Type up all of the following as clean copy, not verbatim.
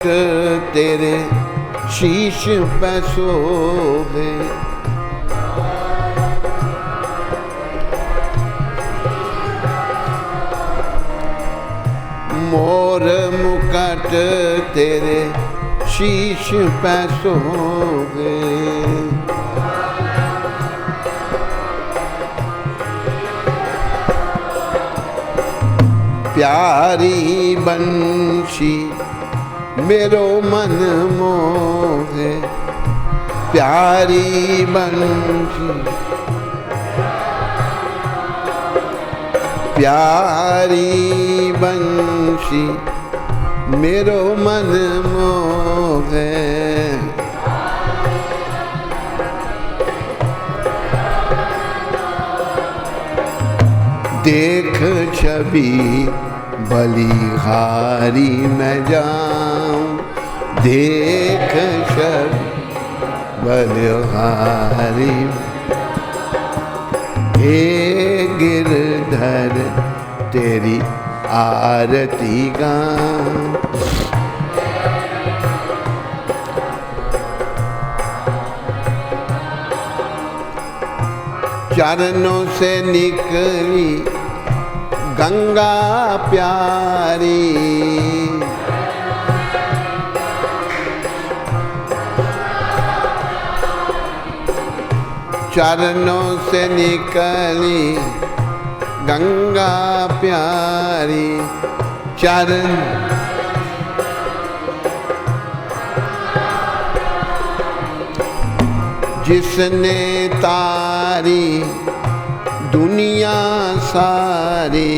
तेरे शीश पे सोवे, मोर मुकुट तेरे शीश पे सोवे, प्यारी बंशी मेरो मन मोहे, प्यारी बंशी प्यारी बंशी मेरो मन मोहे, देख छवि बलिहारी मैं जाऊं, देख छवि बलिहारी, हे गिरधर तेरी आरती गाऊं, चरणों से निकली गंगा प्यारी, चरणों से निकली गंगा प्यारी, चरण जिसने तारी दुनिया सारी,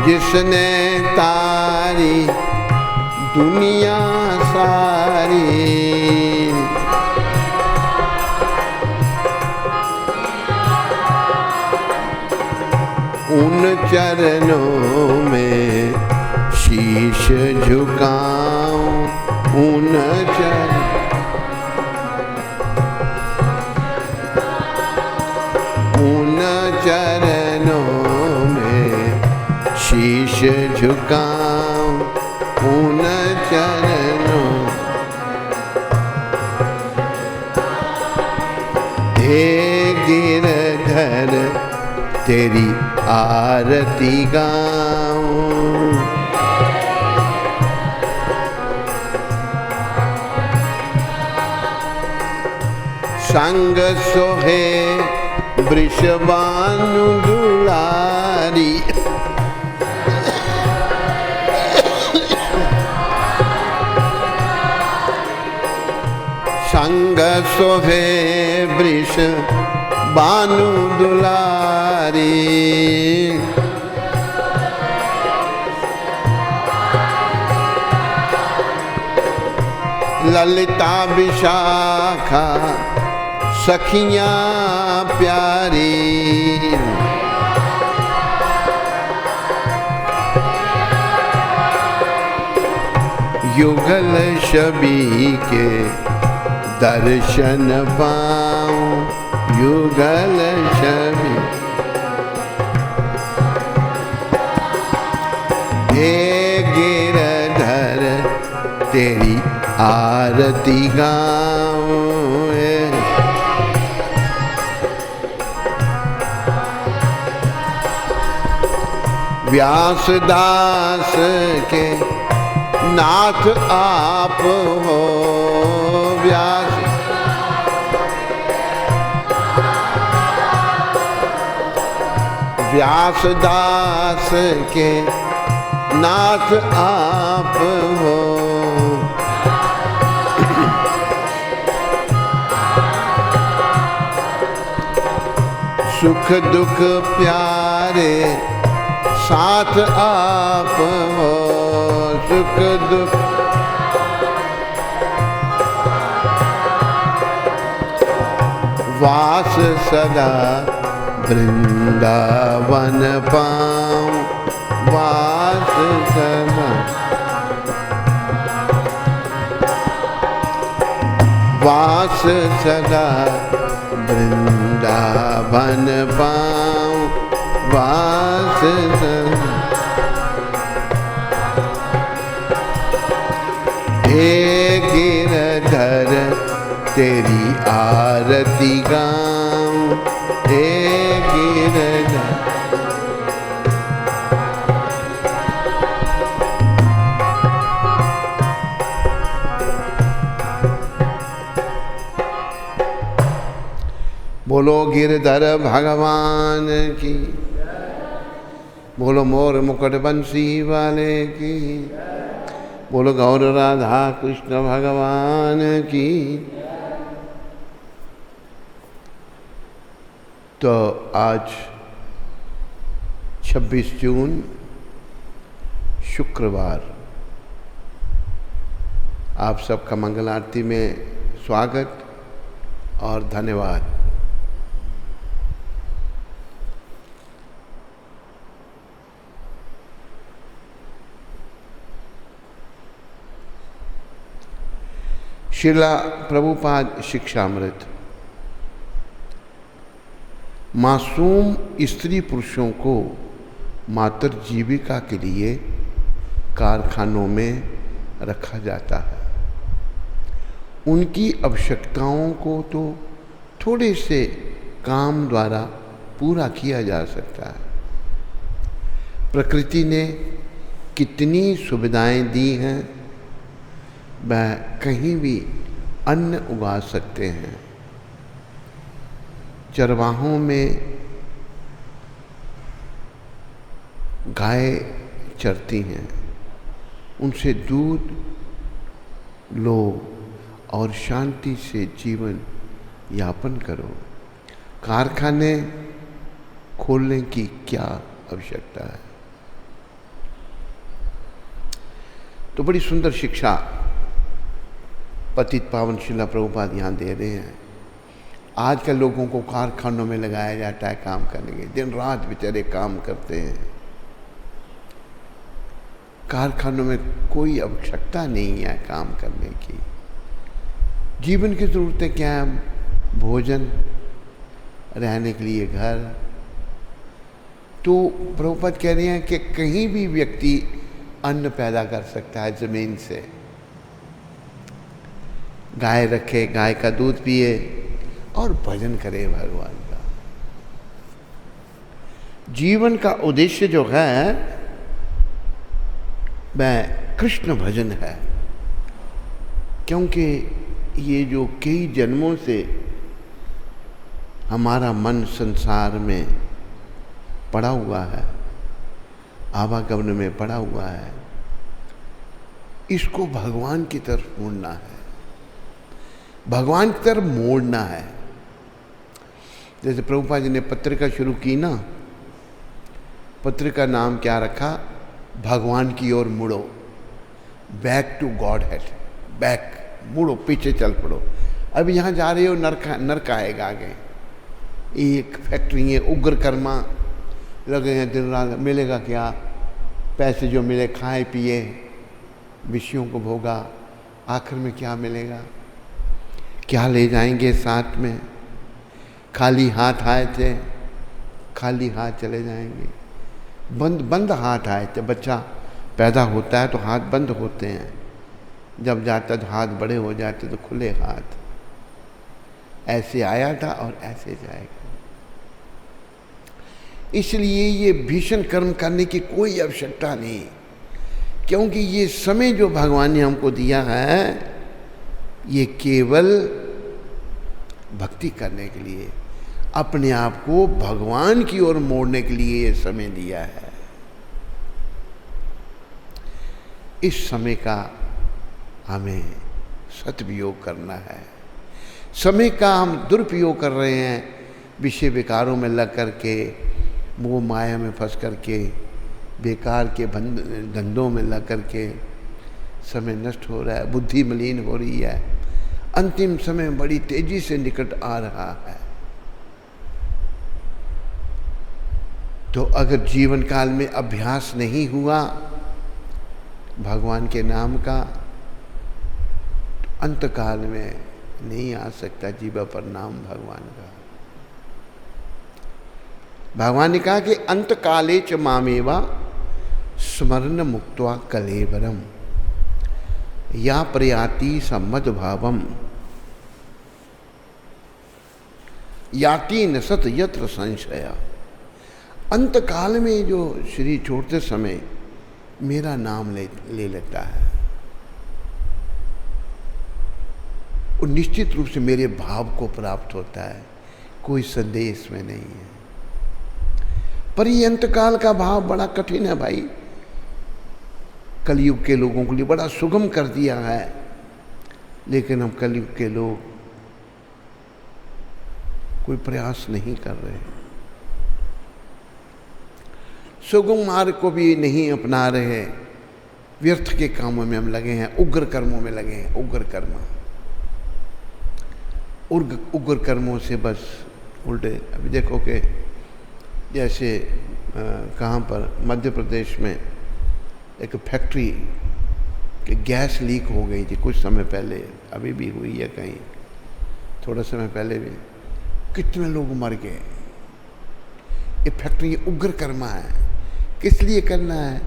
जिसने तारी दुनिया सारी, उन चरणों में शीश झुकाऊं, उन चरणों में शीश झुकाऊं, उन चरणों, हे गिरधर तेरी आरती गाऊं, संग सोहे वृषभानु दुलारी, संग सोहे वृषभानु दुलारी, ललिता विशाखा सखियां प्यारी, युगल छवि के दर्शन पाऊं, युगल छवि, हे गिरधर तेरी आरती गाऊं, व्यास दास के नाथ आप हो, व्यास व्यास दास के नाथ आप हो, सुख दुख प्यारे साथ आप हो, सुख दुख वास सदा वृंदावन पाऊं, वास सदा वास सदा वृंदावन पाऊं, वास हे गिरधर तेरी आरती गाऊं, हे गिरधर। बोलो गिरधर भगवान की, बोलो मोर मुकुट बंसी वाले की, बोलो गौर राधा कृष्ण भगवान की। तो आज 26 जून शुक्रवार, आप सबका मंगल आरती में स्वागत और धन्यवाद। श्रीला प्रभुपाद शिक्षामृत मासूम स्त्री पुरुषों को मातृ जीविका के लिए कारखानों में रखा जाता है। उनकी आवश्यकताओं को तो थोड़े से काम द्वारा पूरा किया जा सकता है। प्रकृति ने कितनी सुविधाएं दी हैं, वह कहीं भी अन्न उगा सकते हैं। चरवाहों में गाय चरती हैं, उनसे दूध लो और शांति से जीवन यापन करो। कारखाने खोलने की क्या आवश्यकता है? तो बड़ी सुंदर शिक्षा पतित पावन श्रीला प्रभुपाद यहाँ दे रहे हैं। आजकल लोगों को कारखानों में लगाया जाता है काम करने के, दिन रात बेचारे काम करते हैं। कारखानों में कोई आवश्यकता नहीं है काम करने की। जीवन की ज़रूरतें क्या है? भोजन, रहने के लिए घर। तो प्रभुपाद कह रहे हैं कि कहीं भी व्यक्ति अन्न पैदा कर सकता है ज़मीन से। गाय रखे, गाय का दूध पिए और भजन करे भगवान का। जीवन का उद्देश्य जो है वह कृष्ण भजन है, क्योंकि ये जो कई जन्मों से हमारा मन संसार में पड़ा हुआ है, आवागमन में पड़ा हुआ है, इसको भगवान की तरफ मोड़ना है, भगवान की तरफ मोड़ना है। जैसे प्रभुपाद जी ने पत्रिका शुरू की ना, पत्रिका नाम क्या रखा? भगवान की ओर मुड़ो, back to Godhead. Back, मुड़ो, पीछे चल पड़ो। अब यहाँ जा रहे हो, नरक आएगा आगे। एक फैक्ट्री है, उग्र कर्मा लगे हैं दिन रात, मिलेगा क्या? पैसे जो मिले खाए पिए, विषयों को भोगा, आखिर में क्या मिलेगा? क्या ले जाएंगे साथ में? खाली हाथ आए थे, खाली हाथ चले जाएंगे। बंद हाथ आए थे। बच्चा पैदा होता है तो हाथ बंद होते हैं, जब जाता तो हाथ बड़े हो जाते तो खुले हाथ। ऐसे आया था और ऐसे जाएगा। इसलिए ये भीषण कर्म करने की कोई आवश्यकता नहीं, क्योंकि ये समय जो भगवान ने हमको दिया है ये केवल भक्ति करने के लिए, अपने आप को भगवान की ओर मोड़ने के लिए ये समय दिया है। इस समय का हमें सदुपयोग करना है। समय का हम दुरुपयोग कर रहे हैं, विषय विकारों में लग करके, मोह माया में फंस करके, बेकार के धंधों में लग करके समय नष्ट हो रहा है, बुद्धि मलिन हो रही है। अंतिम समय बड़ी तेजी से निकट आ रहा है। तो अगर जीवन काल में अभ्यास नहीं हुआ भगवान के नाम का, तो अंत काल में नहीं आ सकता जीवा पर नाम भगवान का। भगवान ने कहा कि अंत काले च मामेवा स्मरण मुक्त्वा कलेवरम या प्रयाति सम्मद भावम याति न सत यत्र संशया। अंत काल में जो शरीर छोड़ते समय मेरा नाम ले लेता है, वो निश्चित रूप से मेरे भाव को प्राप्त होता है, कोई संदेह इसमें नहीं है। पर ये अंतकाल का भाव बड़ा कठिन है भाई, कलयुग के लोगों के लिए बड़ा सुगम कर दिया है, लेकिन हम कलयुग के लोग कोई प्रयास नहीं कर रहे, सुगम मार्ग को भी नहीं अपना रहे, व्यर्थ के कामों में हम लगे हैं, उग्र कर्मों में लगे हैं। उग्र कर्मों से बस उल्टे। अभी देखो कि जैसे कहाँ पर मध्य प्रदेश में एक फैक्ट्री की गैस लीक हो गई थी कुछ समय पहले, अभी भी हुई है कहीं, थोड़ा समय पहले भी, कितने लोग मर गए। ये फैक्ट्री उग्र कर्मा है, किस लिए करना है,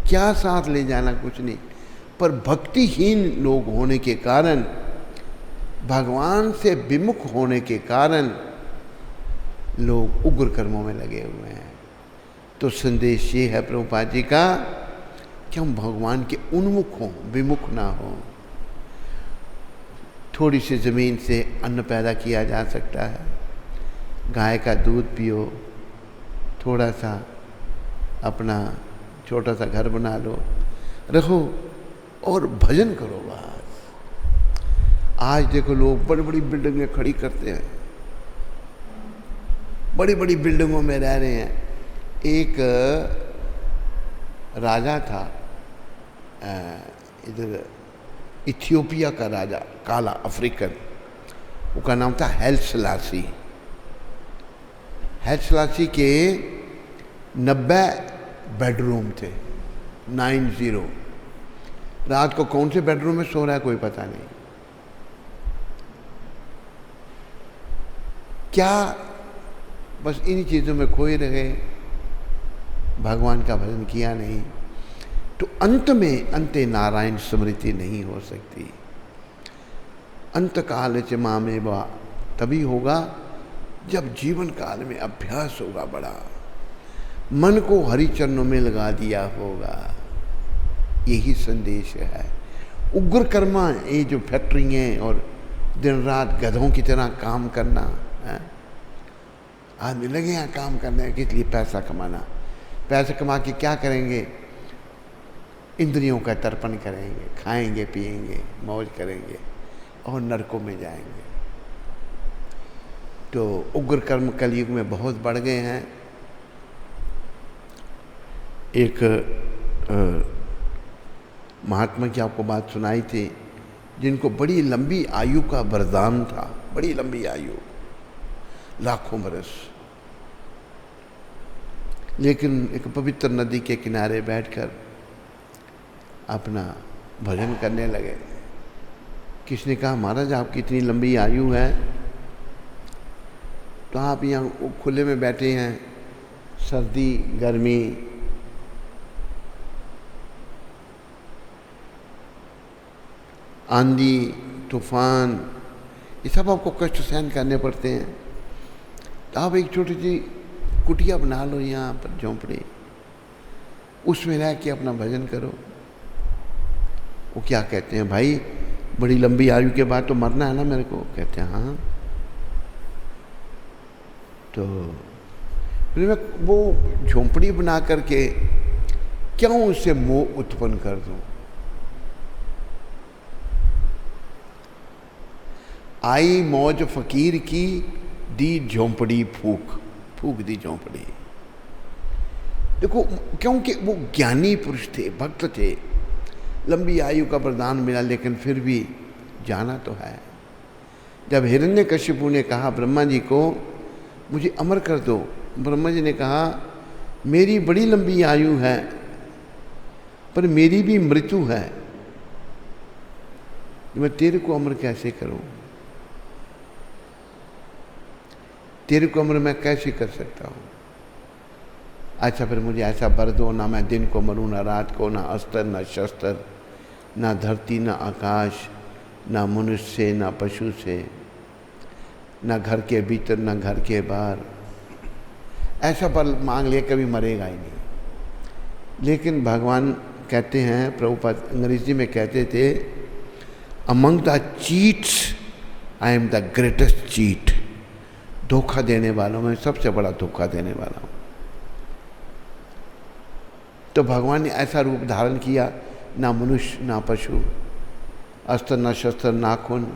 क्या साथ ले जाना, कुछ नहीं, पर भक्तिहीन लोग होने के कारण, भगवान से विमुख होने के कारण लोग उग्र कर्मों में लगे हुए हैं। तो संदेश ये है प्रभुपाद जी का कि हम भगवान के उन्मुख हों, विमुख ना हो। थोड़ी सी ज़मीन से अन्न पैदा किया जा सकता है, गाय का दूध पियो, थोड़ा सा अपना छोटा सा घर बना लो, रहो और भजन करो बस। आज देखो लोग बड़ी बड़ी बिल्डिंगें खड़ी करते हैं, बड़ी बड़ी बिल्डिंगों में रह रहे हैं। एक राजा था इधर इथियोपिया का राजा, काला अफ्रीकन, उसका नाम था हैल सलासी। हैल सलासी के 90 बेडरूम थे, 90। रात को कौन से बेडरूम में सो रहा है कोई पता नहीं। क्या बस इन्हीं चीज़ों में खोए रहे, भगवान का भजन किया नहीं, तो अंत में अंते नारायण स्मृति नहीं हो सकती। अंत काल च मामेवा तभी होगा जब जीवन काल में अभ्यास होगा बड़ा, मन को हरि चरणों में लगा दिया होगा। यही संदेश है। उग्र कर्मा ये जो फैक्ट्री हैं और दिन रात गधों की तरह काम करना है, आदमी लगे हैं काम करने के लिए, पैसा कमाना। पैसा कमा के क्या करेंगे, इंद्रियों का तर्पण करेंगे, खाएंगे पिएंगे, मौज करेंगे और नरकों में जाएंगे। तो उग्र कर्म कलयुग में बहुत बढ़ गए हैं। एक महात्मा की आपको बात सुनाई थी, जिनको बड़ी लंबी आयु का वरदान था, बड़ी लंबी आयु, लाखों बरस, लेकिन एक पवित्र नदी के किनारे बैठकर अपना भजन करने लगे। किसने कहा महाराज आपकी इतनी लंबी आयु है तो आप यहाँ खुले में बैठे हैं, सर्दी गर्मी, आंधी तूफान, ये सब आपको कष्ट सहन करने पड़ते हैं, तो आप एक छोटी सी कुटिया बना लो यहाँ पर, झोंपड़ी, उसमें रह के अपना भजन करो। वो क्या कहते हैं, भाई बड़ी लंबी आयु के बाद तो मरना है ना मेरे को। कहते हैं हाँ। तो फिर मैं वो झोंपड़ी बना करके क्यों उससे मोह उत्पन्न कर दूं। आई मौज फकीर की, दी झोंपड़ी फूक, फूक दी झोंपड़ी। देखो क्योंकि वो ज्ञानी पुरुष थे, भक्त थे, लंबी आयु का वरदान मिला, लेकिन फिर भी जाना तो है। जब हिरण्यकशिपु ने कहा ब्रह्मा जी को मुझे अमर कर दो, ब्रह्मा जी ने कहा मेरी बड़ी लंबी आयु है पर मेरी भी मृत्यु है, मैं तेरे को अमर कैसे करूं, तेरे को अमर मैं कैसे कर सकता हूं। अच्छा फिर मुझे ऐसा वर दो, ना मैं दिन को मरूं ना रात को, ना अस्त्र ना शस्त्र, ना धरती ना आकाश, ना मनुष्य से ना पशु से, ना घर के भीतर ना घर के बाहर। ऐसा वर मांग लिया, कभी मरेगा ही नहीं। लेकिन भगवान कहते हैं, प्रभुपाद अंग्रेजी में कहते थे, among the cheats I am the greatest cheat. धोखा देने वालों में सबसे बड़ा धोखा देने वाला हूँ। तो भगवान ने ऐसा रूप धारण किया, ना मनुष्य ना पशु, अस्त्र ना शस्त्र, नाखून,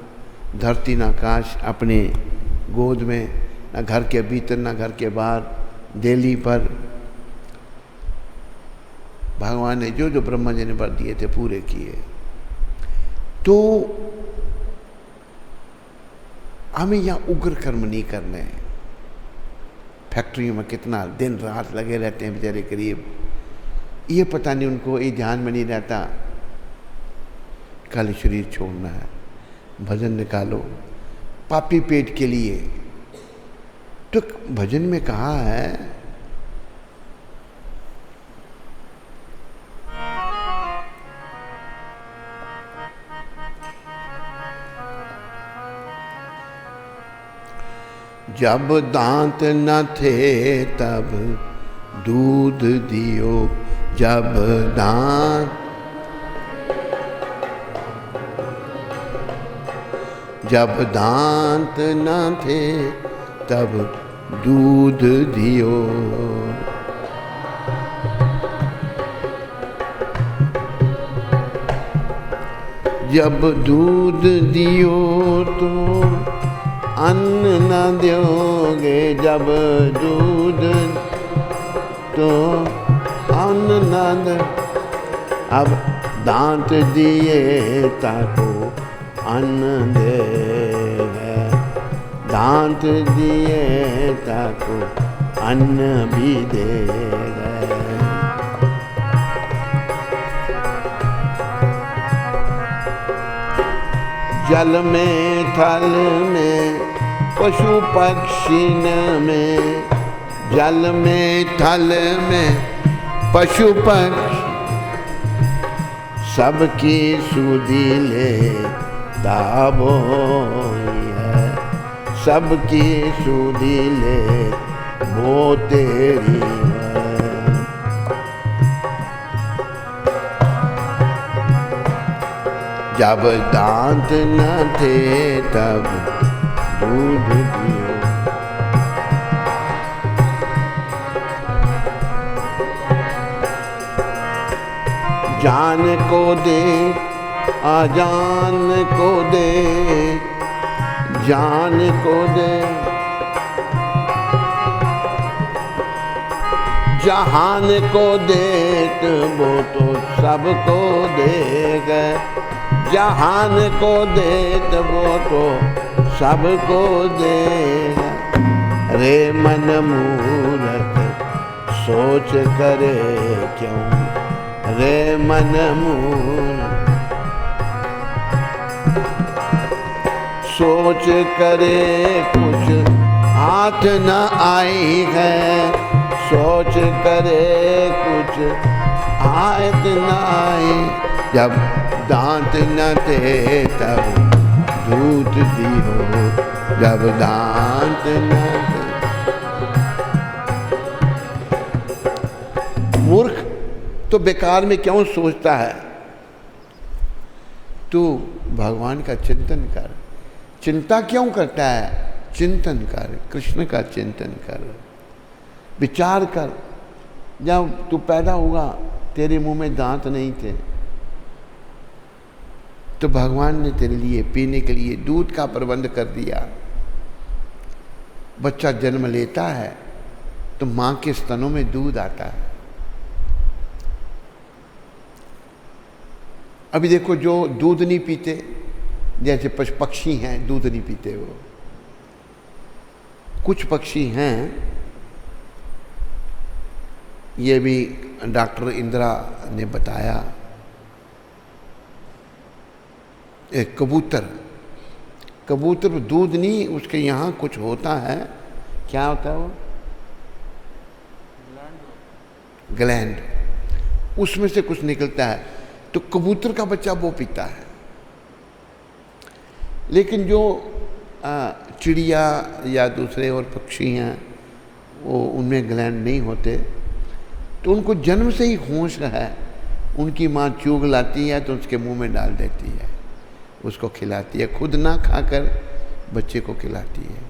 धरती ना आकाश अपने गोद में, ना घर के भीतर ना घर के बाहर, देली पर भगवान ने जो जो ब्रह्मा जी ने वर दिए थे पूरे किए। तो हमें यहाँ उग्र कर्म नहीं करने हैं। फैक्ट्रियों में कितना दिन रात लगे रहते हैं बेचारे गरीब, ये पता नहीं उनको, ये ध्यान में नहीं रहता कल शरीर छोड़ना है। भजन निकालो पापी पेट के लिए। तो भजन में कहा है, जब दांत न थे तब दूध दियो, जब दांत न थे तब दूध दियो। जब दूध दियो तो अन्न न दोगे, जब दूध तो अन्न न दो। अब दांत दिए ताको अन्न देगा, दांत दिए ताको अन्न भी देगा। जल में थल में पशु पक्षी में, जल में थल में पशु पक्षी, सबकी सुधि ले दाबो है, सबकी सुधि ले वो तेरी है। जब दांत न थे तब दूध दियो, जान को दे अजान को दे, जान को दे जहान को दे, तो वो तो सबको देगा। जहान को दे तो वो तो सबको देगा। रे मन मूरख सोच करे क्यों, रे मन मूरख सोच करे कुछ हाथ न आई है, सोच करे कुछ हाथ न आई। जब दांत न थे तब दूध दियो, जब दांत न थे। मूर्ख तो बेकार में क्यों सोचता है? तू भगवान का चिंतन कर। चिंता क्यों करता है? चिंतन कर, कृष्ण का चिंतन कर, विचार कर। जब तू पैदा हुआ तेरे मुंह में दांत नहीं थे, तो भगवान ने तेरे लिए पीने के लिए दूध का प्रबंध कर दिया। बच्चा जन्म लेता है तो मां के स्तनों में दूध आता है। अभी देखो जो दूध नहीं पीते, जैसे पक्षी हैं दूध नहीं पीते, वो कुछ पक्षी हैं, ये भी डॉक्टर इंदिरा ने बताया। एक कबूतर, कबूतर दूध नहीं, उसके यहाँ कुछ होता है, क्या होता है वो? ग्लैंड, उसमें से कुछ निकलता है, तो कबूतर का बच्चा वो पीता है। लेकिन जो चिड़िया या दूसरे और पक्षी हैं, वो उनमें ग्लैंड नहीं होते, तो उनको जन्म से ही होश है। उनकी माँ चूग लाती है तो उसके मुंह में डाल देती है, उसको खिलाती है, खुद ना खाकर बच्चे को खिलाती है।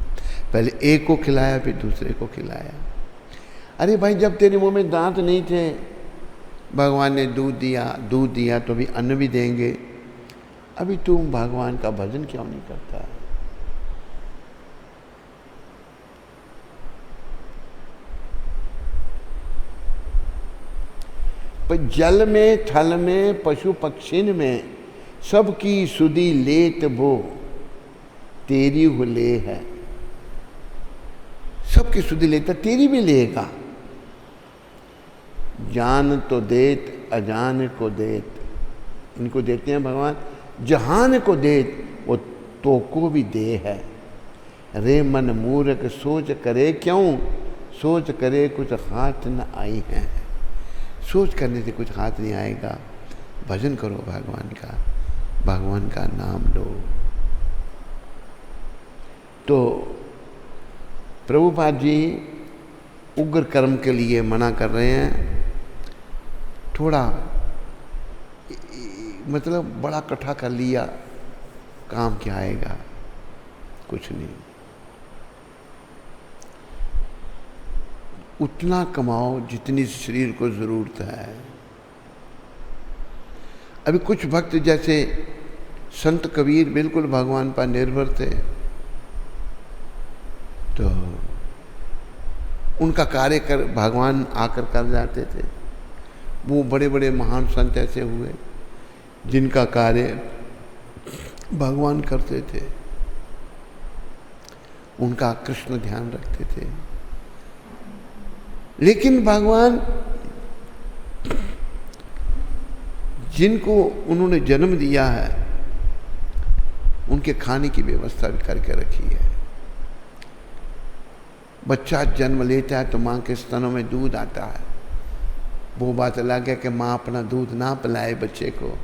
पहले एक को खिलाया, फिर दूसरे को खिलाया। अरे भाई, जब तेरे मुंह में दांत नहीं थे, भगवान ने दूध दिया तो अभी अन्न भी देंगे। अभी तुम भगवान का भजन क्यों नहीं करता? पर जल में, थल में, पशु पक्षिन में, सबकी सुधि लेत वो तेरी हो ले है। सबकी सुधि लेता, तेरी भी लेगा। जान तो देत, अजान को देत, इनको देते हैं भगवान। जहान को देत, वो तो को भी दे है। रे मन मूर्ख सोच करे क्यों, सोच करे कुछ हाथ न आई है। सोच करने से कुछ हाथ नहीं आएगा। भजन करो भगवान का, भगवान का नाम लो। तो प्रभुपाद जी उग्र कर्म के लिए मना कर रहे हैं। थोड़ा मतलब बड़ा इकट्ठा कर लिया, काम क्या आएगा? कुछ नहीं। उतना कमाओ जितनी शरीर को ज़रूरत है। अभी कुछ भक्त जैसे संत कबीर बिल्कुल भगवान पर निर्भर थे, तो उनका कार्य कर भगवान आकर कर जाते थे। वो बड़े बड़े महान संत ऐसे हुए जिनका कार्य भगवान करते थे, उनका कृष्ण ध्यान रखते थे। लेकिन भगवान जिनको उन्होंने जन्म दिया है, उनके खाने की व्यवस्था भी करके रखी है। बच्चा जन्म लेता है तो माँ के स्तनों में दूध आता है। वो बात अलग है कि माँ अपना दूध ना पिलाए बच्चे को,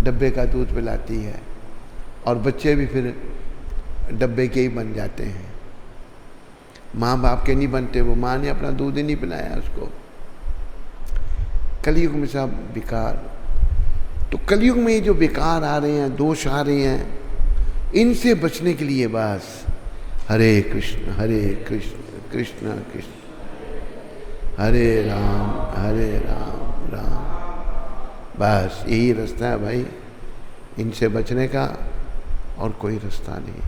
डब्बे का दूध पिलाती है, और बच्चे भी फिर डब्बे के ही बन जाते हैं। माँ बाप के नहीं बनते, वो माँ ने अपना दूध ही नहीं पिलाया उसको। कलयुग में सब विकार। तो कलयुग में ये जो विकार आ रहे हैं, दोष आ रहे हैं, इनसे बचने के लिए बस हरे कृष्ण कृष्ण कृष्ण हरे राम राम, बस यही रास्ता है भाई, इनसे बचने का और कोई रास्ता नहीं।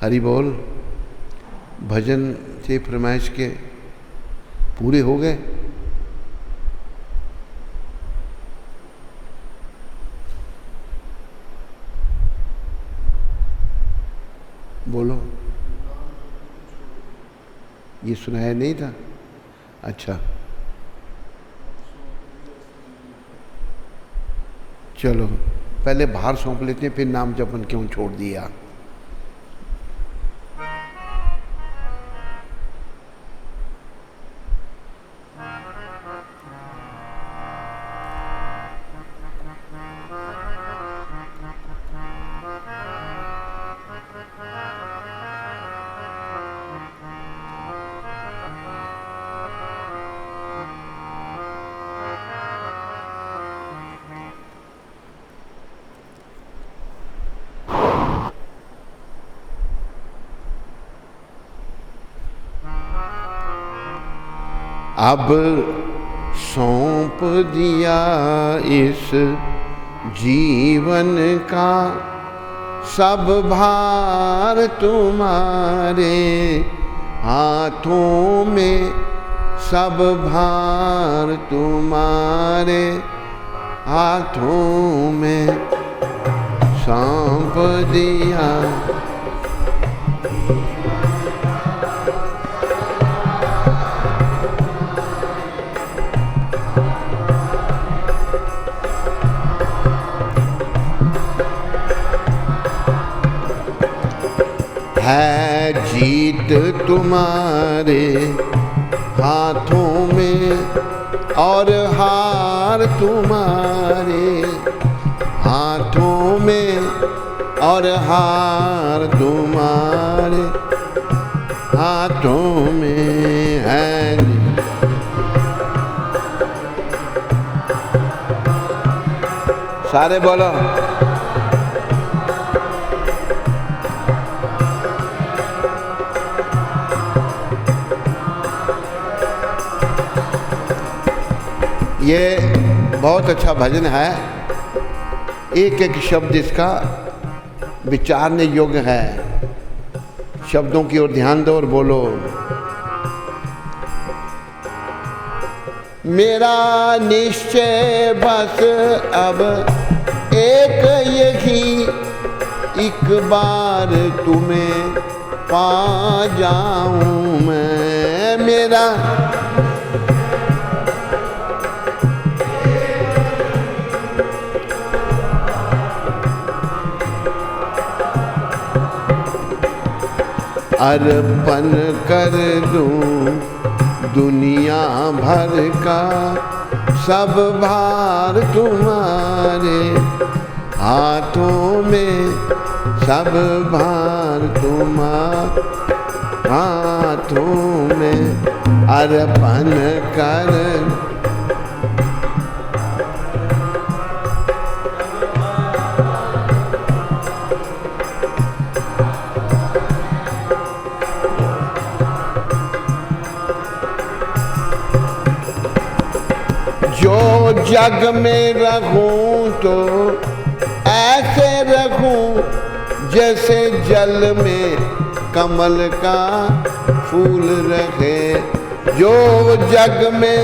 हरि बोल। भजन से फरमाइश के पूरे हो गए। बोलो, ये सुनाया नहीं था? अच्छा, चलो पहले भार सौंप लेते हैं, फिर नाम जपन क्यों छोड़ दिया। अब सौंप दिया इस जीवन का सब भार तुम्हारे हाथों में, सब भार तुम्हारे हाथों में सौंप दिया। है जीत तुम्हारे हाथों में और हार तुम्हारे, हाथों में और हार तुम्हारे हाथों में है। सारे बोलो। ये बहुत अच्छा भजन है, एक एक शब्द इसका विचारने योग्य है। शब्दों की ओर ध्यान दो और बोलो। मेरा निश्चय बस अब एक यही, एक बार तुम्हें पा जाऊं मैं। मेरा अर्पण कर दूं दुनिया भर का सब भार तुम्हारे हाथों में, सब भार तुम्हारे हाथों में अर्पण कर। जो जग में रहूं तो ऐसे रहूं जैसे जल में कमल का फूल रहे। जो जग में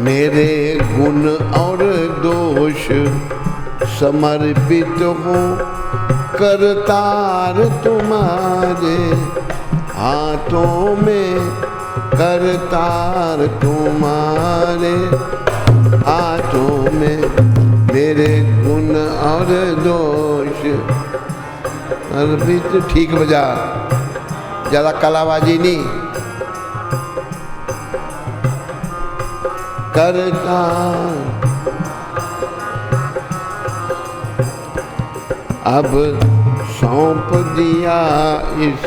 मेरे गुण और दोष समर्पित हूँ करतार तुम्हारे हाथों में, करतार तुम्हारे हाथों में। मेरे गुण और दोष अर्पित। ठीक बजा, ज़्यादा कलाबाजी नहीं। करतार अब सौंप दिया इस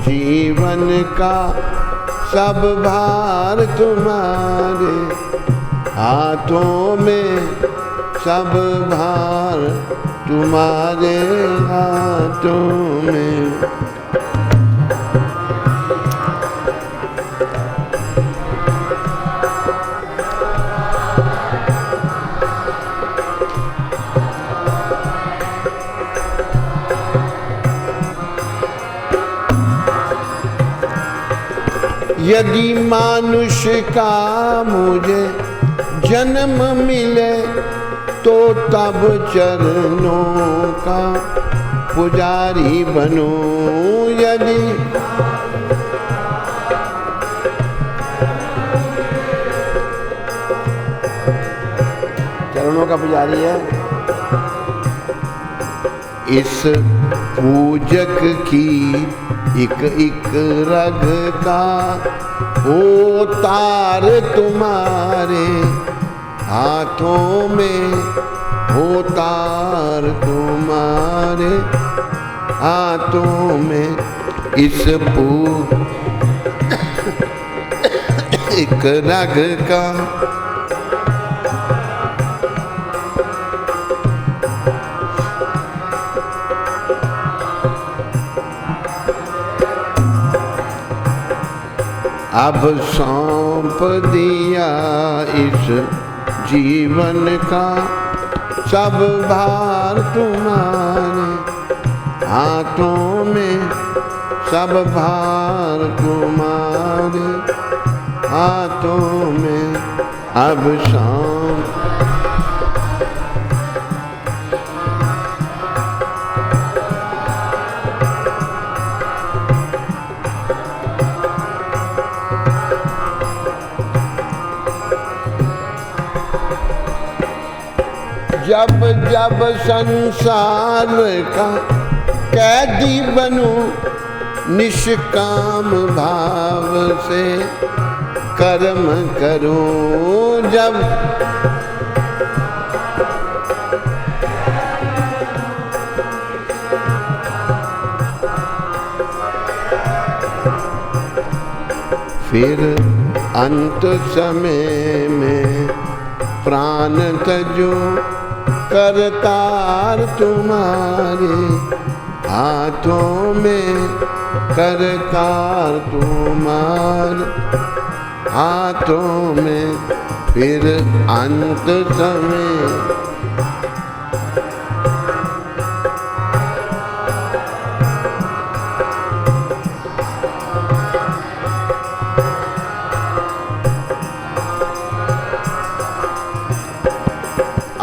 जीवन का सब भार तुम्हारे हाथों में, सब भार तुम्हारे हाथों में। यदि मानुष का मुझे जन्म मिले तो तब चरणों का पुजारी बनूं। यदि चरणों का पुजारी है। इस पूजक की एक एक रग का हो तार तुम्हारे हाथों में, हो तार तुम्हारे हाथों में। इस एक रग का अब सौंप दिया इस जीवन का सब भार तुम्हारे हाथों में, सब भार तुम्हारे हाथों में। अब सौंप जब जब संसार का कैदी बनूं निष्काम भाव से कर्म करूं। जब फिर अंत समय में प्राण तजो करतार तुम्हारे हाथों में, करतार तुम्हारे हाथों में। फिर अंत समय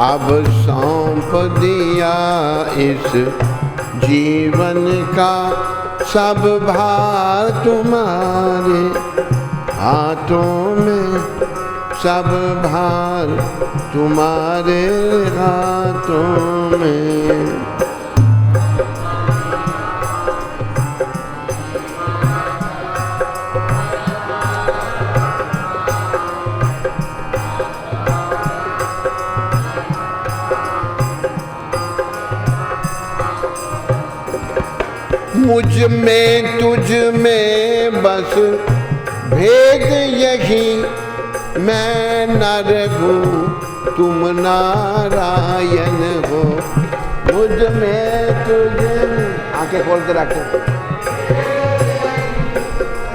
अब सौंप दिया इस जीवन का सब भार तुम्हारे हाथों में, सब भार तुम्हारे हाथों में। मुझ में तुझ में बस भेद यही, मैं नर हूँ तुम नारायण हो। मुझ में तुझ में, आंखें खोल के रखो,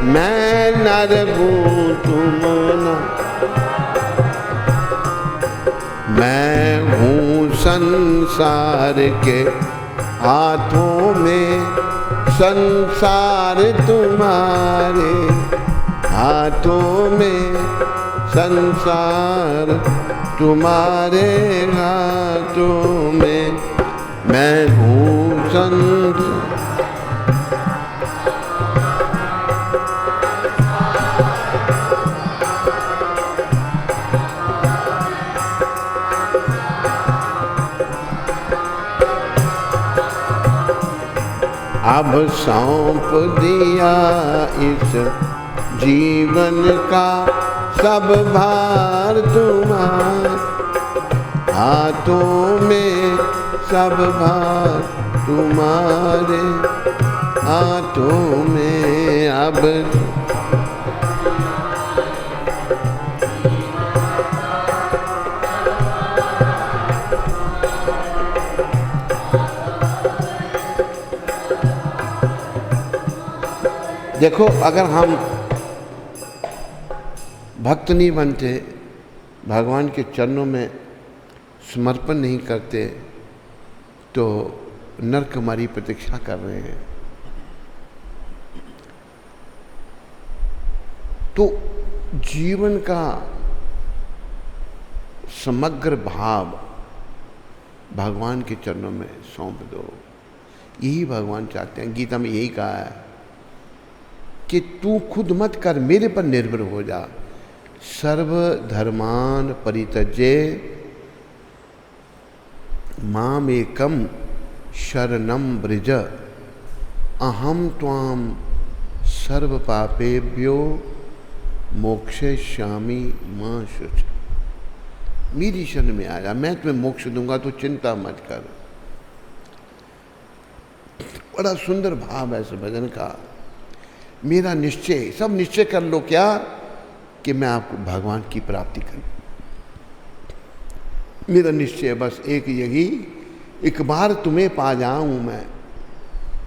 मैं नर हूँ तुम ना, मैं हूँ संसार के हाथों में, संसार तुम्हारे हाथों में, संसार तुम्हारे हाथों में। मैं हूँ संसार। अब सौंप दिया इस जीवन का सब भार तुम्हारे हाथों में, सब भार तुम्हारे हाथों में। अब देखो, अगर हम भक्त नहीं बनते, भगवान के चरणों में समर्पण नहीं करते, तो नरक हमारी प्रतीक्षा कर रहे हैं। तो जीवन का समग्र भाव भगवान के चरणों में सौंप दो। यही भगवान चाहते हैं। गीता में यही कहा है कि तू खुद मत कर, मेरे पर निर्भर हो जा। सर्व धर्मान परित्यज्य माम एकम शरणम व्रज अहम त्वाम सर्व पापेभ्यो मोक्षयिष्यामि मा शुच। मेरी शरण में आ जा, मैं तुम्हें मोक्ष दूंगा, तो चिंता मत कर। बड़ा सुंदर भाव है इस भजन का। मेरा निश्चय, सब निश्चय कर लो क्या, कि मैं आपको भगवान की प्राप्ति करूं। मेरा निश्चय बस एक यही, एक बार तुम्हें पा जाऊं मैं,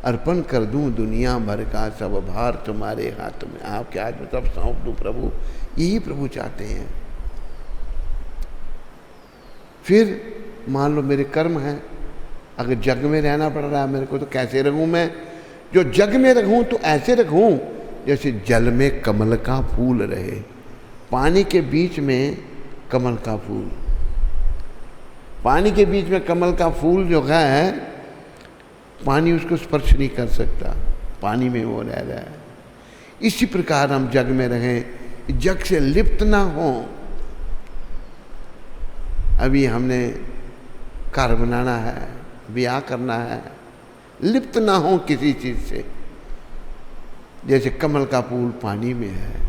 अर्पण कर दूं दुनिया भर का सब भार तुम्हारे हाथ में। आपके हाथ में सब सौंप दूं प्रभु। यही प्रभु चाहते हैं। फिर मान लो मेरे कर्म हैं, अगर जग में रहना पड़ रहा है मेरे को, तो कैसे रहूं मैं? जो जग में रहूं तो ऐसे रहूं जैसे जल में कमल का फूल रहे। पानी के बीच में कमल का फूल, पानी के बीच में कमल का फूल जो है, पानी उसको स्पर्श नहीं कर सकता, पानी में वो रह रहा है। इसी प्रकार हम जग में रहें, जग से लिप्त ना हो। अभी हमने घर बनाना है, ब्याह करना है, लिप्त ना हो किसी चीज से। जैसे कमल का फूल पानी में है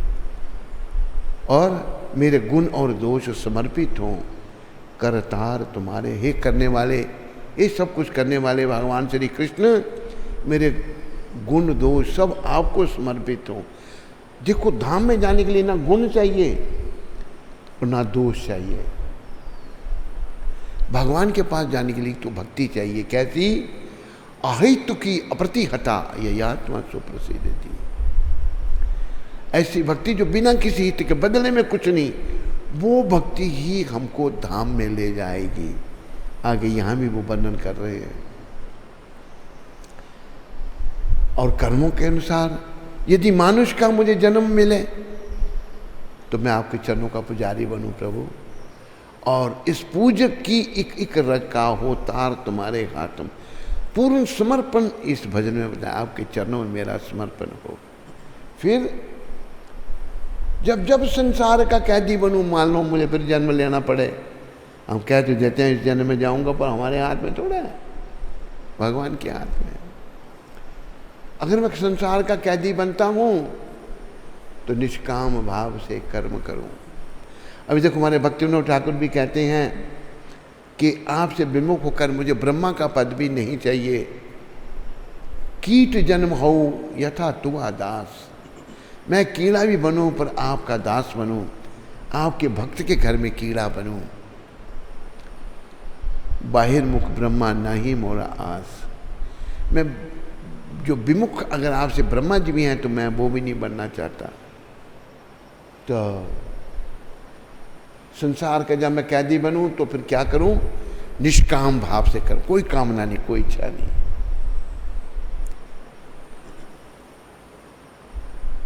और मेरे गुण और दोष समर्पित हों, करतार तुम्हारे। हे करने वाले, ये सब कुछ करने वाले भगवान श्री कृष्ण, मेरे गुण दोष सब आपको समर्पित हों। देखो, धाम में जाने के लिए ना गुण चाहिए और ना दोष चाहिए। भगवान के पास जाने के लिए तो भक्ति चाहिए। कैसी? अहितु की अप्रतिहता ययात्मा सुप्रसिद्ध थी। ऐसी भक्ति जो बिना किसी हित के, बदले में कुछ नहीं, वो भक्ति ही हमको धाम में ले जाएगी। आगे यहां भी वो वर्णन कर रहे हैं। और कर्मों के अनुसार यदि मानुष का मुझे जन्म मिले तो मैं आपके चरणों का पुजारी बनूं प्रभु, और इस पूजक की एक एक रग का हो तार तुम्हारे हाथम। पूर्ण समर्पण इस भजन में बताया, आपके चरणों में मेरा समर्पण हो। फिर जब जब संसार का कैदी बनूं, मान लो मुझे फिर जन्म लेना पड़े, हम कह तो देते हैं इस जन्म में जाऊंगा, पर हमारे हाथ में थोड़ा है, भगवान के हाथ में। अगर मैं संसार का कैदी बनता हूं तो निष्काम भाव से कर्म करूं। अभी देखो, हमारे भक्तिविनोद ठाकुर भी कहते हैं कि आपसे विमुख होकर मुझे ब्रह्मा का पद भी नहीं चाहिए। कीट जन्म हो यथा तुआ दास, मैं कीड़ा भी बनूं पर आपका दास बनूं, आपके भक्त के घर में कीड़ा बनूं। बाहिर्मुख ब्रह्मा नहीं मोरा आस, मैं जो विमुख अगर आपसे ब्रह्मा जी भी हैं तो मैं वो भी नहीं बनना चाहता। तो संसार का जब मैं कैदी बनूं तो फिर क्या करूं? निष्काम भाव से कर, कोई कामना नहीं, कोई इच्छा नहीं।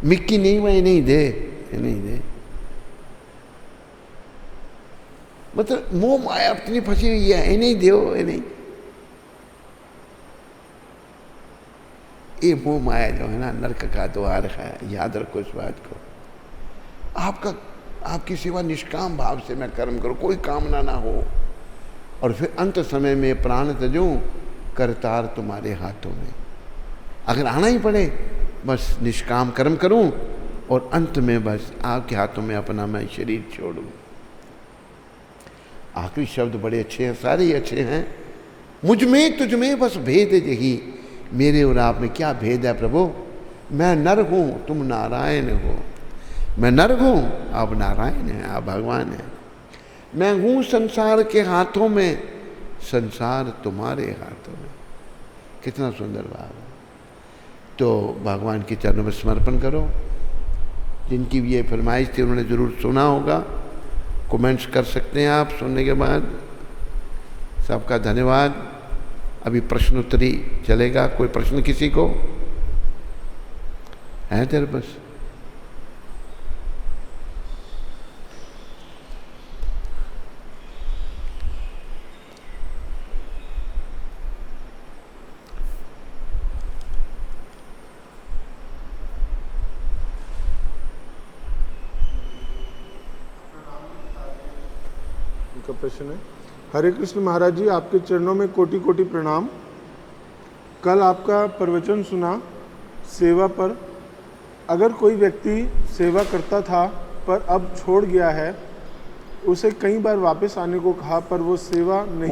मिक्की नहीं, मैं नहीं दे, नहीं दे, मतलब मोह माया इतनी फंसी हुई है, ये नहीं दो, ये नहीं। ये मोह माया जो है ना, नरक का द्वार है, याद रखो इस बात को। आपकी सेवा निष्काम भाव से मैं कर्म करूं, कोई कामना ना हो, और फिर अंत समय में प्राण तजूं, करतार तुम्हारे हाथों में। अगर आना ही पड़े बस निष्काम कर्म करूं और अंत में बस आपके हाथों में अपना मैं शरीर छोड़ूं। आखिरी शब्द बड़े अच्छे हैं, सारे ही अच्छे हैं। मुझ में तुझ में बस भेद यही, मेरे और आप में क्या भेद है प्रभु? मैं नर हूं, तुम नारायण हो। मैं नर हूं, आप नारायण हैं, आप भगवान हैं। मैं हूं संसार के हाथों में, संसार तुम्हारे हाथों में। कितना सुंदर भाव है। तो भगवान के चरणों में समर्पण करो। जिनकी भी ये फरमाइश थी उन्होंने ज़रूर सुना होगा, कमेंट्स कर सकते हैं आप सुनने के बाद। सबका धन्यवाद। अभी प्रश्नोत्तरी चलेगा। कोई प्रश्न किसी को है तेरे पास? प्रश्न है। हरे कृष्ण महाराज जी, आपके चरणों में कोटि कोटि प्रणाम। कल आपका प्रवचन सुना सेवा पर। अगर कोई व्यक्ति सेवा करता था पर अब छोड़ गया है, उसे कई बार वापस आने को कहा पर वो सेवा नहीं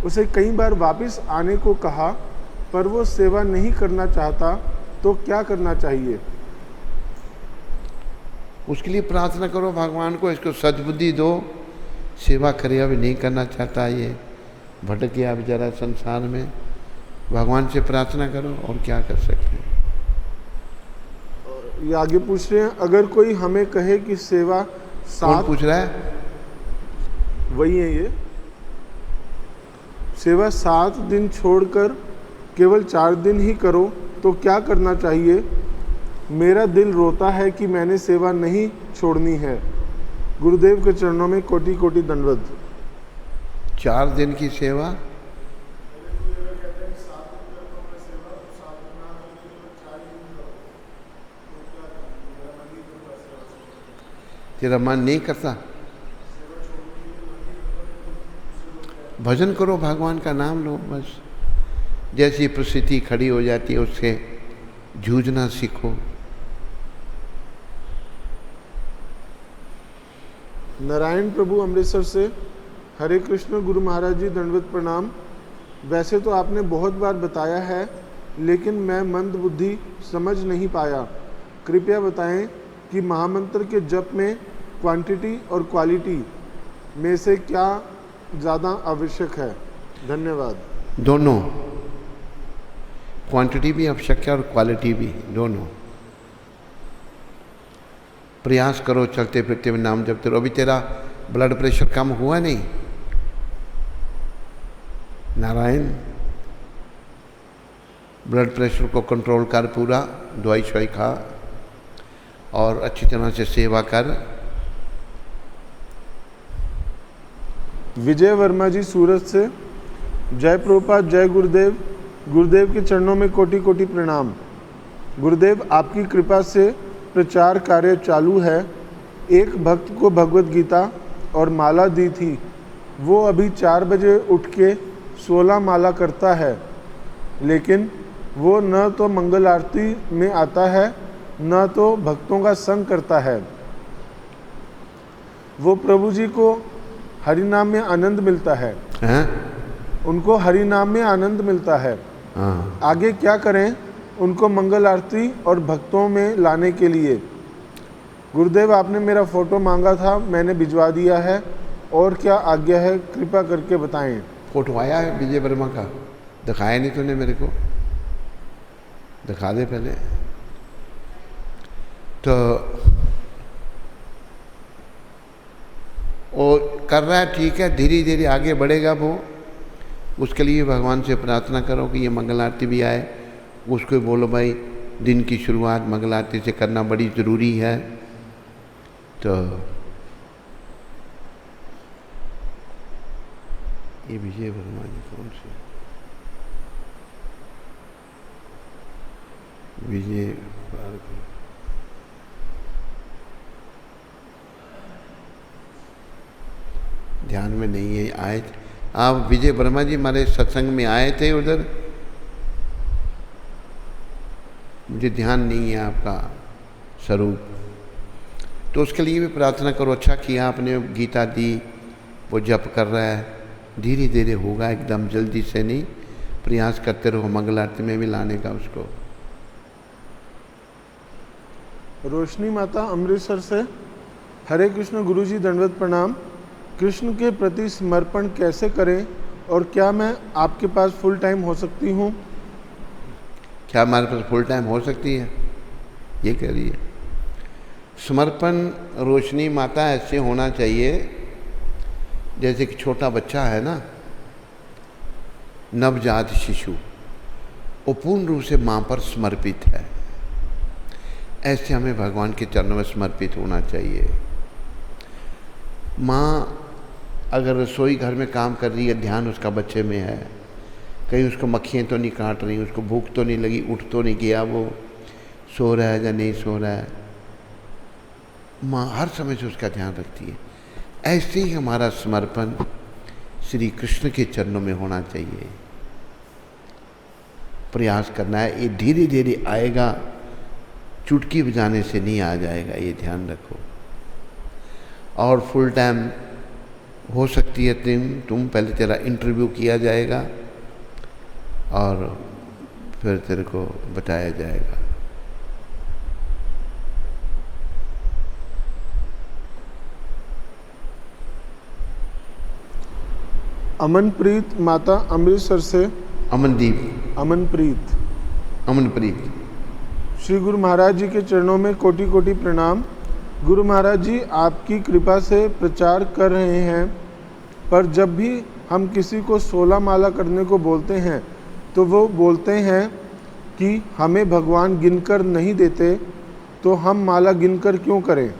उसे कई बार वापस आने को कहा पर वो सेवा नहीं करना चाहता, तो क्या करना चाहिए? उसके लिए प्रार्थना करो भगवान को, इसको सद्बुद्धि दो। सेवा करे, अभी नहीं करना चाहता, ये भटक गया बेचारा संसार में। भगवान से प्रार्थना करो, और क्या कर सकते हैं। ये आगे पूछ रहे हैं, अगर कोई हमें कहे कि सेवा कौन पूछ रहा है? वही है ये। सेवा 7 दिन छोड़कर केवल 4 दिन ही करो, तो क्या करना चाहिए? मेरा दिल रोता है कि मैंने सेवा नहीं छोड़नी है। गुरुदेव के चरणों में कोटि कोटि दंडवत। 4 दिन की सेवा? तेरा मन नहीं करता? भजन करो, भगवान का नाम लो, बस। जैसी परिस्थिति खड़ी हो जाती है उससे जूझना सीखो। नारायण प्रभु अमृतसर से, हरे कृष्ण गुरु महाराज जी, दंडवत प्रणाम। वैसे तो आपने बहुत बार बताया है, लेकिन मैं मंद बुद्धि समझ नहीं पाया। कृपया बताएं कि महामंत्र के जप में क्वांटिटी और क्वालिटी में से क्या ज़्यादा आवश्यक है? धन्यवाद। दोनों, क्वांटिटी भी आवश्यक है और क्वालिटी भी, दोनों। प्रयास करो, चलते फिरते हुए नाम जपते रहो। अभी तेरा ब्लड प्रेशर कम हुआ नहीं? नारायण, ब्लड प्रेशर को कंट्रोल कर पूरा, दवाई शवाई खा और अच्छी तरह से सेवा कर। विजय वर्मा जी सूरत से, जय प्रभुपाद, जय गुरुदेव। गुरुदेव के चरणों में कोटि कोटि प्रणाम। गुरुदेव, आपकी कृपा से प्रचार कार्य चालू है। एक भक्त को भगवत गीता और माला दी थी, वो अभी 4 बजे उठ के 16 माला करता है, लेकिन वो न तो मंगल आरती में आता है न तो भक्तों का संग करता है। वो प्रभु जी को हरि नाम में आनंद मिलता है। उनको हरि नाम में आनंद मिलता है। आगे क्या करें उनको मंगल आरती और भक्तों में लाने के लिए? गुरुदेव, आपने मेरा फोटो मांगा था, मैंने भिजवा दिया है। और क्या आज्ञा है, कृपा करके बताएं। फोटो आया है विजय वर्मा का? दिखाया नहीं तूने मेरे को? दिखा दे पहले। तो वो कर रहा है, ठीक है, धीरे धीरे आगे बढ़ेगा वो। उसके लिए भगवान से प्रार्थना करो कि ये मंगल आरती भी आए। उसको बोलो भाई दिन की शुरुआत मंगल आरती से करना बड़ी ज़रूरी है। तो ये विजय वर्मा जी कौन से? विजय ध्यान में नहीं है। आए आप विजय वर्मा जी हमारे सत्संग में आए थे उधर? मुझे ध्यान नहीं है आपका स्वरूप। तो उसके लिए भी प्रार्थना करो। अच्छा किया आपने, गीता दी, वो जप कर रहा है, धीरे धीरे होगा, एकदम जल्दी से नहीं। प्रयास करते रहो मंगल आरती में भी लाने का उसको। रोशनी माता अमृतसर से, हरे कृष्ण गुरुजी, दंडवत प्रणाम। कृष्ण के प्रति समर्पण कैसे करें और क्या मैं आपके पास फुल टाइम हो सकती हूँ? क्या हमारे पास फुल टाइम हो सकती है? ये कह रही है। समर्पण रोशनी माता ऐसे होना चाहिए जैसे कि छोटा बच्चा है ना, नवजात शिशु, वो पूर्ण रूप से माँ पर समर्पित है। ऐसे हमें भगवान के चरणों में समर्पित होना चाहिए। माँ अगर रसोई घर में काम कर रही है, ध्यान उसका बच्चे में है, कहीं उसको मक्खियाँ तो नहीं काट रही, उसको भूख तो नहीं लगी, उठ तो नहीं गया, वो सो रहा है या नहीं सो रहा है, माँ हर समय से उसका ध्यान रखती है। ऐसे ही हमारा समर्पण श्री कृष्ण के चरणों में होना चाहिए। प्रयास करना है, ये धीरे धीरे आएगा, चुटकी बजाने से नहीं आ जाएगा, ये ध्यान रखो। और फुल टाइम हो सकती है तुम पहले तेरा इंटरव्यू किया जाएगा और फिर तेरे को बताया जाएगा। अमनप्रीत माता अमृतसर से, अमनदीप, अमनप्रीत। श्री गुरु महाराज जी के चरणों में कोटि कोटि प्रणाम। गुरु महाराज जी आपकी कृपा से प्रचार कर रहे हैं, पर जब भी हम किसी को 16 माला करने को बोलते हैं तो वो बोलते हैं कि हमें भगवान गिनकर नहीं देते, तो हम माला गिनकर क्यों करें?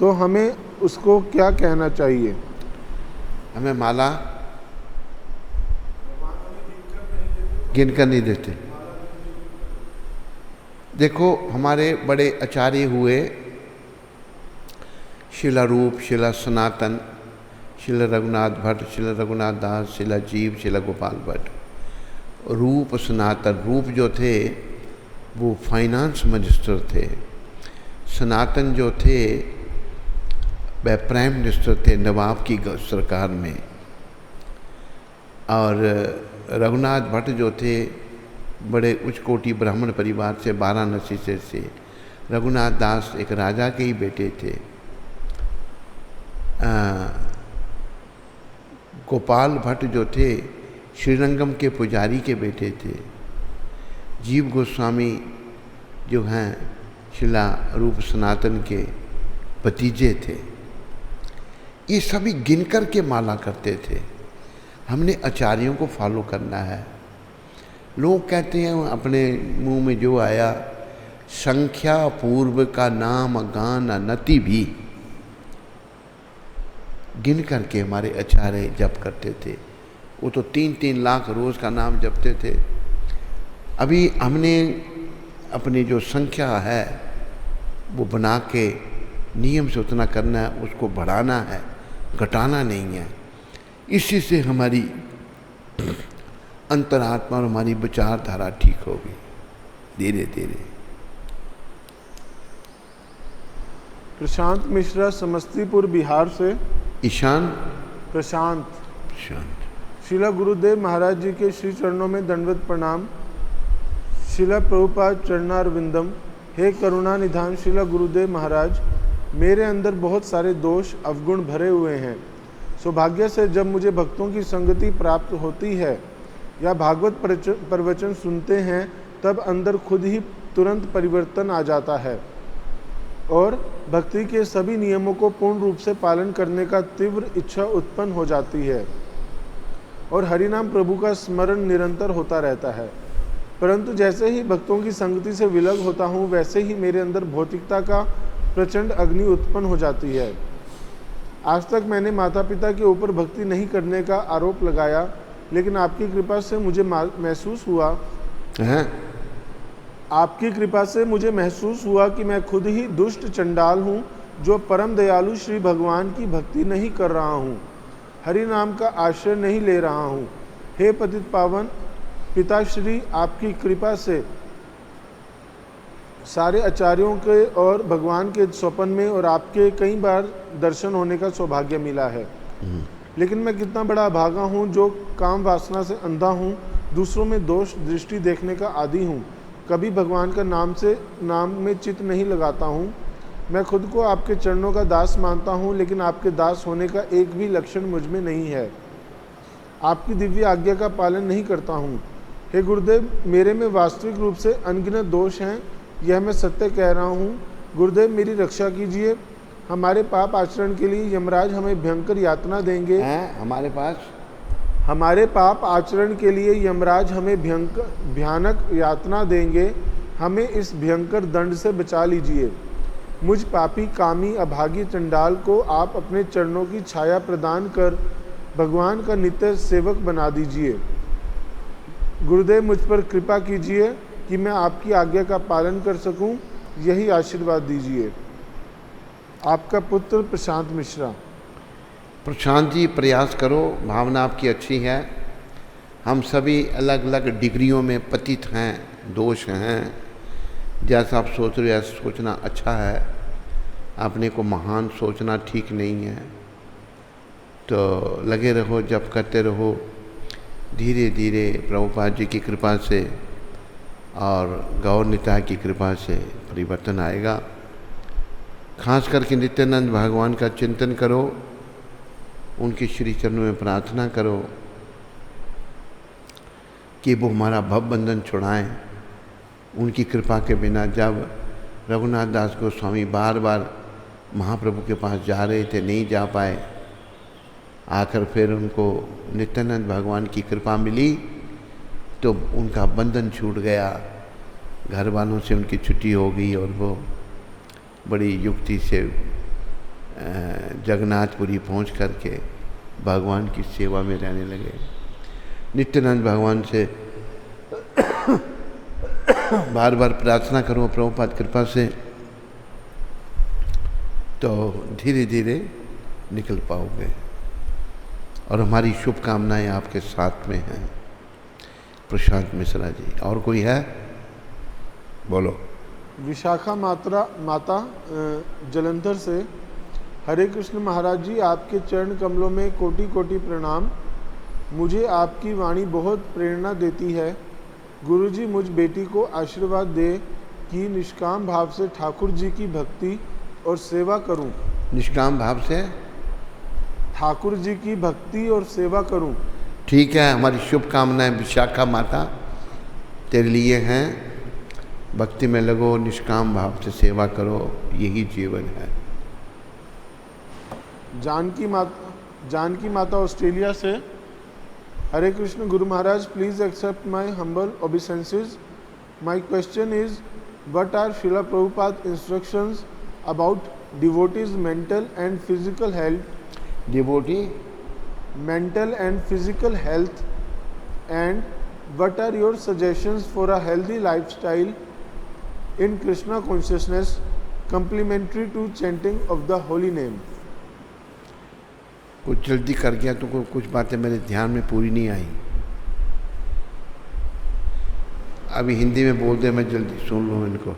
तो हमें उसको क्या कहना चाहिए? हमें माला गिनकर नहीं देते। देखो हमारे बड़े आचार्य हुए, शिला रूप, शिला सनातन, शिला रघुनाथ भट्ट, शिला रघुनाथ दास, शिला जीव, शिला गोपाल भट्ट। रूप सनातन, रूप जो थे वो फाइनेंस मिनिस्टर थे, सनातन जो थे वह प्राइम मिनिस्टर थे नवाब की सरकार में, और रघुनाथ भट्ट जो थे बड़े उच्च कोटि ब्राह्मण परिवार से, वाराणसी से। रघुनाथ दास एक राजा के ही बेटे थे। गोपाल भट्ट जो थे श्रीरंगम के पुजारी के बेटे थे। जीव गोस्वामी जो हैं शिला रूप सनातन के भतीजे थे। ये सभी गिनकर के माला करते थे। हमने आचार्यों को फॉलो करना है। लोग कहते हैं अपने मुंह में जो आया, संख्या पूर्व का नाम गान अनति भी, गिन करके हमारे आचार्य जप करते थे। वो तो 3-3 लाख रोज़ का नाम जपते थे। अभी हमने अपनी जो संख्या है वो बना के नियम से उतना करना है, उसको बढ़ाना है, घटाना नहीं है। इसी से हमारी अंतरात्मा और हमारी विचारधारा ठीक होगी धीरे धीरे। प्रशांत मिश्रा समस्तीपुर बिहार से। ईशान प्रशांत। शांत। शिला गुरुदेव महाराज जी के श्री चरणों में दंडवत प्रणाम। शिला प्रभुपाद चरणारविंदम। हे करुणा निधान शिला गुरुदेव महाराज, मेरे अंदर बहुत सारे दोष अवगुण भरे हुए हैं। सौभाग्य से जब मुझे भक्तों की संगति प्राप्त होती है या भागवत प्रवचन सुनते हैं तब अंदर खुद ही तुरंत परिवर्तन आ जाता है और भक्ति के सभी नियमों को पूर्ण रूप से पालन करने का तीव्र इच्छा उत्पन्न हो जाती है और हरिनाम प्रभु का स्मरण निरंतर होता रहता है। परंतु जैसे ही भक्तों की संगति से विलग होता हूँ वैसे ही मेरे अंदर भौतिकता का प्रचंड अग्नि उत्पन्न हो जाती है। आज तक मैंने माता पिता के ऊपर भक्ति नहीं करने का आरोप लगाया, लेकिन आपकी कृपा से मुझे महसूस हुआ आपकी कृपा से मुझे महसूस हुआ कि मैं खुद ही दुष्ट चंडाल हूँ जो परम दयालु श्री भगवान की भक्ति नहीं कर रहा हूँ, हरि नाम का आश्रय नहीं ले रहा हूँ। हे पतित पावन पिताश्री, आपकी कृपा से सारे आचार्यों के और भगवान के स्वप्न में और आपके कई बार दर्शन होने का सौभाग्य मिला है। लेकिन मैं कितना बड़ा अभागा हूँ जो काम वासना से अंधा हूँ, दूसरों में दोष दृष्टि देखने का आदी हूँ, कभी भगवान का नाम में चित्त नहीं लगाता हूँ। मैं खुद को आपके चरणों का दास मानता हूँ, लेकिन आपके दास होने का एक भी लक्षण मुझ में नहीं है। आपकी दिव्य आज्ञा का पालन नहीं करता हूँ। हे गुरुदेव, मेरे में वास्तविक रूप से अनगिनत दोष हैं, यह मैं सत्य कह रहा हूँ। गुरुदेव, मेरी रक्षा कीजिए। हमारे पाप आचरण के लिए यमराज हमें भयंकर यातना देंगे। हमारे पाप आचरण के लिए यमराज हमें भयानक यातना देंगे। हमें इस भयंकर दंड से बचा लीजिए। मुझ पापी कामी अभागी चंडाल को आप अपने चरणों की छाया प्रदान कर भगवान का नित्य सेवक बना दीजिए। गुरुदेव, मुझ पर कृपा कीजिए कि मैं आपकी आज्ञा का पालन कर सकूं, यही आशीर्वाद दीजिए। आपका पुत्र प्रशांत मिश्रा। प्रशांत जी, प्रयास करो, भावना आपकी अच्छी है। हम सभी अलग अलग डिग्रियों में पतित हैं, दोष हैं। जैसा आप सोच रहे हो ऐसा सोचना अच्छा है, अपने को महान सोचना ठीक नहीं है। तो लगे रहो, जप करते रहो। धीरे धीरे प्रभुपाद जी की कृपा से और गौर निताय की कृपा से परिवर्तन आएगा। खास करके नित्यानंद भगवान का चिंतन करो, उनके श्री चरणों में प्रार्थना करो कि वो हमारा भवबंधन छुड़ाएं। उनकी कृपा के बिना जब रघुनाथ दास गोस्वामी बार बार महाप्रभु के पास जा रहे थे, नहीं जा पाए, आकर फिर उनको नित्यानंद भगवान की कृपा मिली तो उनका बंधन छूट गया, घर वालों से उनकी छुट्टी हो गई और वो बड़ी युक्ति से जगन्नाथपुरी पहुंच करके भगवान की सेवा में रहने लगे। नित्यानंद भगवान से बार बार प्रार्थना करो प्रभुपाद कृपा से, तो धीरे धीरे निकल पाओगे। और हमारी शुभकामनाएं आपके साथ में हैं। प्रशांत मिश्रा जी। और कोई है? बोलो। विशाखा माता जलंधर से, हरे कृष्ण महाराज जी, आपके चरण कमलों में कोटि कोटि प्रणाम। मुझे आपकी वाणी बहुत प्रेरणा देती है। गुरु जी, मुझ बेटी को आशीर्वाद दे कि निष्काम भाव से ठाकुर जी की भक्ति और सेवा करूं। निष्काम भाव से ठाकुर जी की भक्ति और सेवा करूं। ठीक है, हमारी शुभकामनाएं विशाखा माता तेरे लिए हैं। भक्ति में लगो, निष्काम भाव से सेवा करो, यही जीवन है। जानकी माता ऑस्ट्रेलिया से, Hare Krishna Guru Maharaj, please accept my humble obeisances. My question is, what are Srila Prabhupada instructions about devotees mental and physical health? Devotee mental and physical health, and what are your suggestions for a healthy lifestyle in Krishna consciousness complementary to chanting of the holy name? कुछ जल्दी कर गया तो कुछ बातें मेरे ध्यान में पूरी नहीं आई। अभी हिंदी में बोल दे, मैं जल्दी सुन लूँ इनको।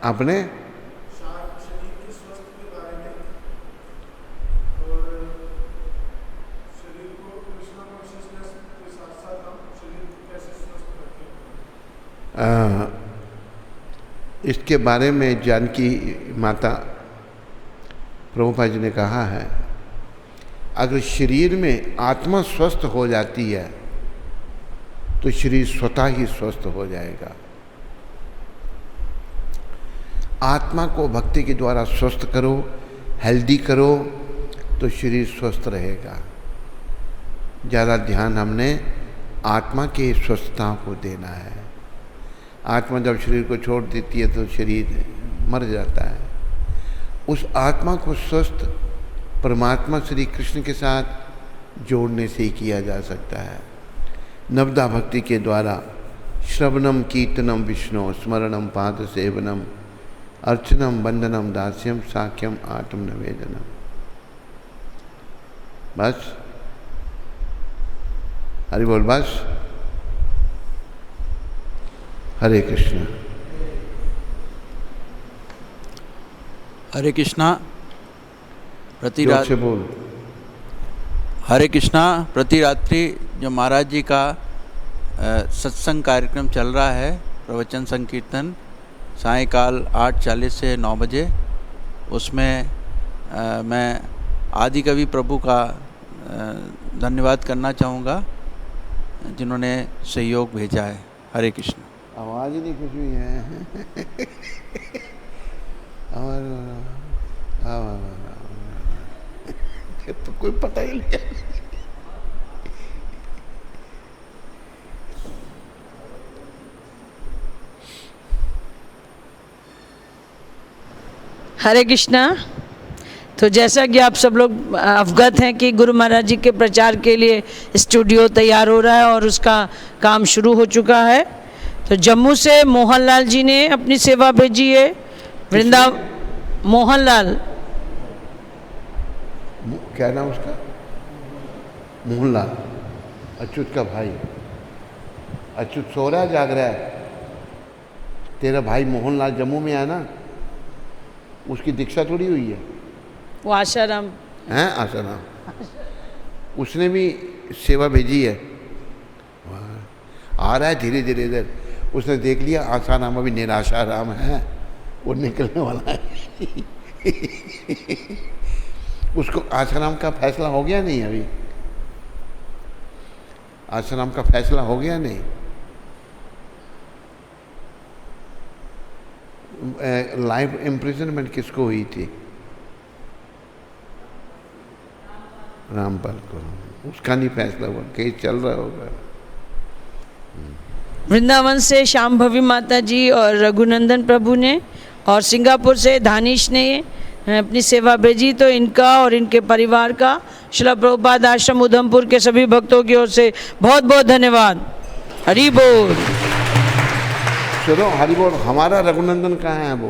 आपने शरीर के स्वास्थ्य के बारे में और शरीर को कृष्णा कॉन्शियसनेस के साथ साथ हम शरीर को कैसे स्वस्थ रखें, इसके बारे में जानकी माता प्रभुपाद जी ने कहा है, अगर शरीर में आत्मा स्वस्थ हो जाती है तो शरीर स्वतः ही स्वस्थ हो जाएगा। आत्मा को भक्ति के द्वारा स्वस्थ करो, हेल्दी करो, तो शरीर स्वस्थ रहेगा। ज़्यादा ध्यान हमने आत्मा के स्वस्थता को देना है। आत्मा जब शरीर को छोड़ देती है तो शरीर मर जाता है। उस आत्मा को स्वस्थ परमात्मा श्री कृष्ण के साथ जोड़ने से ही किया जा सकता है। नवदा भक्ति के द्वारा श्रवणम कीर्तनम विष्णु स्मरणम पाद सेवनम अर्चनम वंदनम दास्यम साख्यम आत्म निवेदनम। बस, हरि बोल, बस। हरे कृष्ण। हरे कृष्णा। प्रति जोर से बोल। हरे कृष्णा। प्रति रात्रि जो महाराज जी का सत्संग कार्यक्रम चल रहा है, प्रवचन संकीर्तन, सायंकाल 8:40 से 9 बजे, उसमें मैं आदि कवि प्रभु का धन्यवाद करना चाहूँगा जिन्होंने सहयोग भेजा है। हरे कृष्ण। आवाज़ ही नहीं कुछ भी है। तो कोई पता ही नहीं। हरे कृष्णा। तो जैसा कि आप सब लोग अवगत हैं कि गुरु महाराज जी के प्रचार के लिए स्टूडियो तैयार हो रहा है और उसका काम शुरू हो चुका है। तो जम्मू से मोहनलाल जी ने अपनी सेवा भेजी है। मोहनलाल, क्या नाम उसका? मोहनलाल, अच्युत का भाई। अच्युत सो रहा है, जाग रहा है? तेरा भाई मोहनलाल जम्मू में है ना, उसकी दीक्षा थोड़ी हुई है। वो आशाराम हैं, आशाराम। उसने भी सेवा भेजी है। आ रहा है धीरे धीरे इधर। उसने देख लिया आशाराम अभी निराशाराम है, वो निकलने वाला है। उसको आशाराम का फैसला हो गया नहीं? अभी आशाराम का फैसला हो गया नहीं? लाइफ इम्प्रिजनमेंट किसको हुई थी? रामपाल को। उसका नहीं फैसला हुआ, केस चल रहा होगा। वृंदावन से शाम्भवी माता जी और रघुनंदन प्रभु ने, और सिंगापुर से दानिश ने अपनी सेवा भेजी। तो इनका और इनके परिवार का श्रील प्रभुपाद आश्रम उधमपुर के सभी भक्तों की ओर से बहुत बहुत धन्यवाद। हरि बोल। सुनो हरि बोल, हमारा रघुनंदन कहाँ है वो?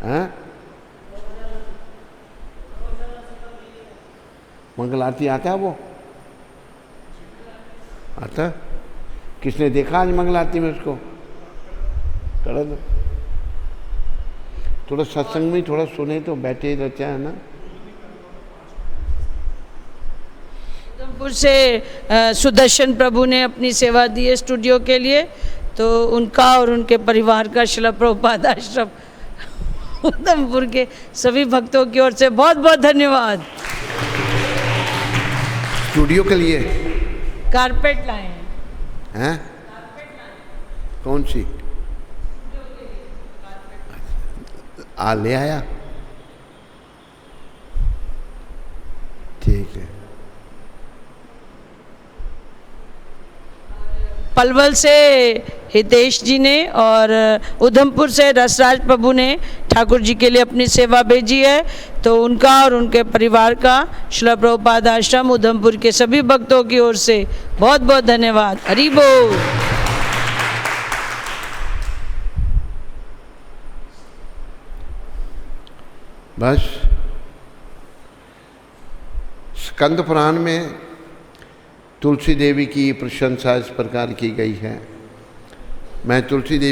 हैं? मंगल आरती आता है वो? आता? किसने देखा आज मंगल आरती में उसको? करा दो थोड़ा सत्संग में, थोड़ा सुने तो बैठे रहते हैं ना। उधमपुर से सुदर्शन प्रभु ने अपनी सेवा दी है स्टूडियो के लिए, तो उनका और उनके परिवार का श्रील प्रभुपाद आश्रम उधमपुर के सभी भक्तों की ओर से बहुत बहुत धन्यवाद। स्टूडियो के लिए कारपेट लाए हैं? कौन सी? ले आया, ठीक है। पलवल से हितेश जी ने और उधमपुर से रसराज प्रभु ने ठाकुर जी के लिए अपनी सेवा भेजी है, तो उनका और उनके परिवार का श्रील प्रभुपाद आश्रम उधमपुर के सभी भक्तों की ओर से बहुत बहुत धन्यवाद। हरि बोल। बस स्कंद पुराण में तुलसी देवी की प्रशंसा इस प्रकार की गई है। मैं तुलसी देवी